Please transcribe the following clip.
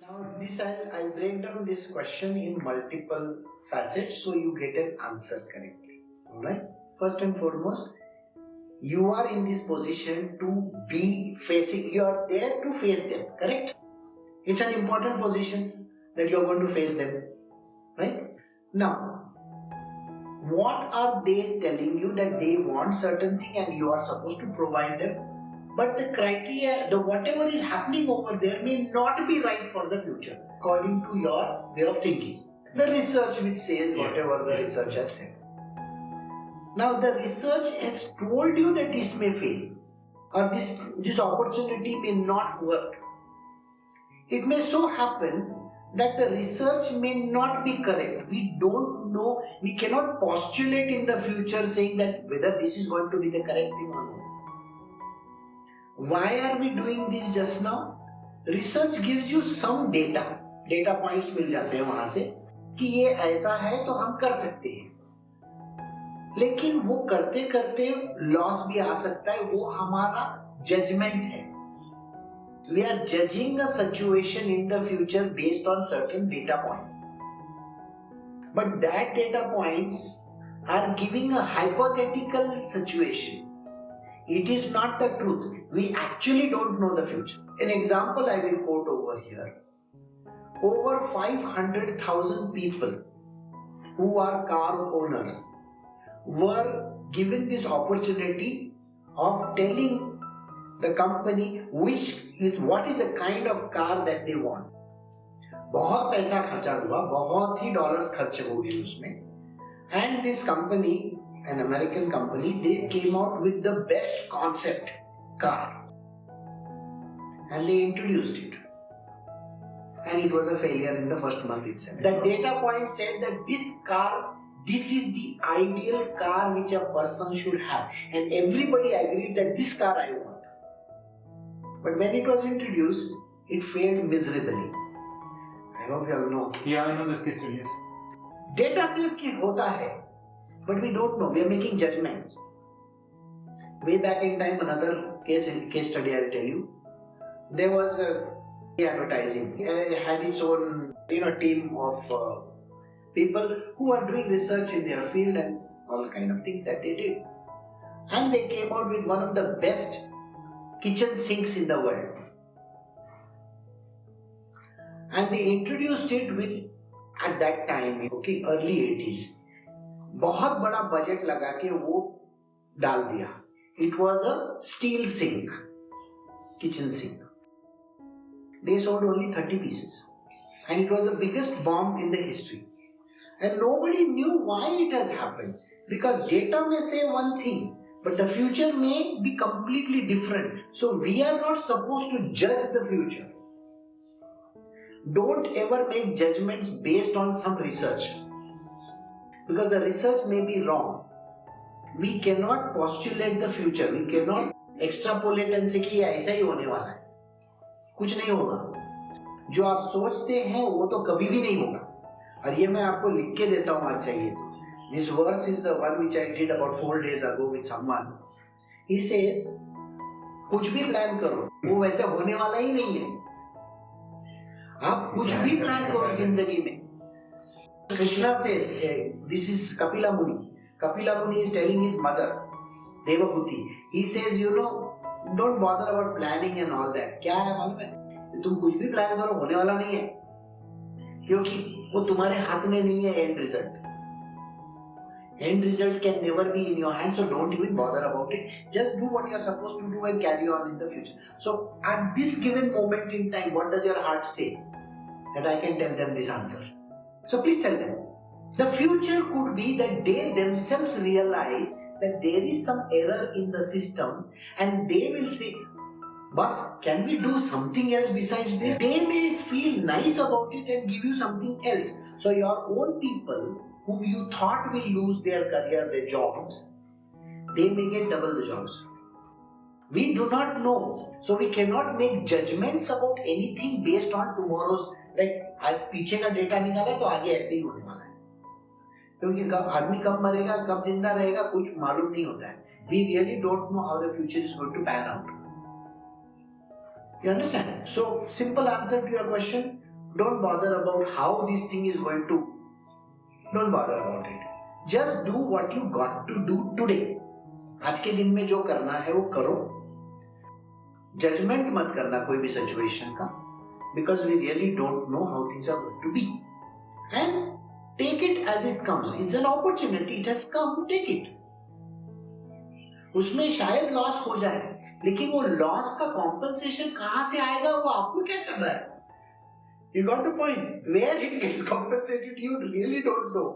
Now I'll break down this question in multiple facets so you get an answer correctly. Alright? First and foremost, you are in this position to be facing, you are there to face them, correct? It's an important position that you are going to face them, right? Now, what are they telling you? That they want certain thing and you are supposed to provide them, but the criteria, the whatever is happening over there may not be right for the future according to your way of thinking. The research which says whatever the research has said. Now the research has told you that this may fail or this opportunity may not work. It may so happen that the research may not be correct. We don't know, we cannot postulate in the future saying that whether this is going to be the correct thing or not. Why are we doing this just now? Research gives you some data points मिल जाते हैं वहां से कि ये ऐसा है तो हम कर सकते हैं, लेकिन वो करते करते लॉस भी आ सकता है, वो हमारा जजमेंट है. We are judging a situation in the future based on certain data points. But that data points are giving a hypothetical situation. It is not the truth. We actually don't know the future. An example I will quote over here. Over 500,000 people who are car owners were given this opportunity of telling the company what is the kind of car that they want. बहुत पैसा खर्चा हुआ, बहुत ही dollars खर्च हो गए उसमें, and this company, an American company, they came out with the best concept car and they introduced it, and it was a failure in the first month itself. The data point said that this is the ideal car which a person should have, and everybody agreed that this car I want. But when it was introduced, it failed miserably. I hope you all know. Yeah, I know this case study. Yes. Data says कि होता है, but we don't know. We are making judgments. Way back in time, another case study I will tell you. There was advertising. It had its own team of people who are doing research in their field and all kind of things that they did. And they came out with one of the best kitchen sinks in the world. And they introduced it with, at that time, early 80s. बहुत बड़ा budget लगा के वो डाल दिया. It was a steel sink, kitchen sink. They sold only 30 pieces. And it was the biggest bomb in the history. And nobody knew why it has happened. Because data may say one thing, but the future may be completely different. So we are not supposed to judge the future. Don't ever make judgments based on some research, because the research may be wrong. We cannot postulate the future. We cannot extrapolate and say कि ऐसा ही होने वाला है. कुछ नहीं होगा. जो आप सोचते हैं वो तो कभी भी नहीं होगा. और ये मैं आपको लिख के देता हूँ आज चाहिए तो. This verse is the one which I did about 4 days ago with someone. He says, कुछ भी प्लान करो, वो वैसे होने वाला ही नहीं है. आप कुछ भी प्लान करो जिंदगी में. Krishna says, this is Kapila Muni. Kapila Muni is telling his mother, Devahuti. He says, don't bother about planning and all that. क्या है मालूम है? तुम कुछ भी प्लान करो होने वाला नहीं है, क्योंकि वो तुम्हारे हाथ में नहीं है end result. End result can never be in your hands, so don't even bother about it. Just do what you're supposed to do and carry on in the future. So at this given moment in time, what does your heart say? That I can tell them this answer. So please tell them. The future could be that they themselves realize that there is some error in the system and they will say, Boss, can we do something else besides this? They may feel nice about it and give you something else. So your own people whom you thought will lose their career, their jobs, they may get double the jobs. We do not know. So we cannot make judgments about anything based on tomorrow's, like आज पीछे का data निकाला तो आगे ऐसे ही होने वाला है, क्योंकि आदमी कब मरेगा कब जिंदा रहेगा कुछ मालूम नहीं होता है. We really don't know how the future is going to pan out. You understand? So simple answer to your question, Don't bother about how this thing is going to. Don't bother about it. Just do what you got to do today. आज के दिन में जो करना है वो करो. Judgment मत करना कोई भी situation का, because we really don't know how things are going to be. And take it as it comes. It's an opportunity. It has come. Take it. उसमें शायद लॉस हो जाए, लेकिन वो लॉस का कॉम्पनसेशन कहां से आएगा वो आपको क्या करना है. You got the point. Where it gets compensated, you really don't know.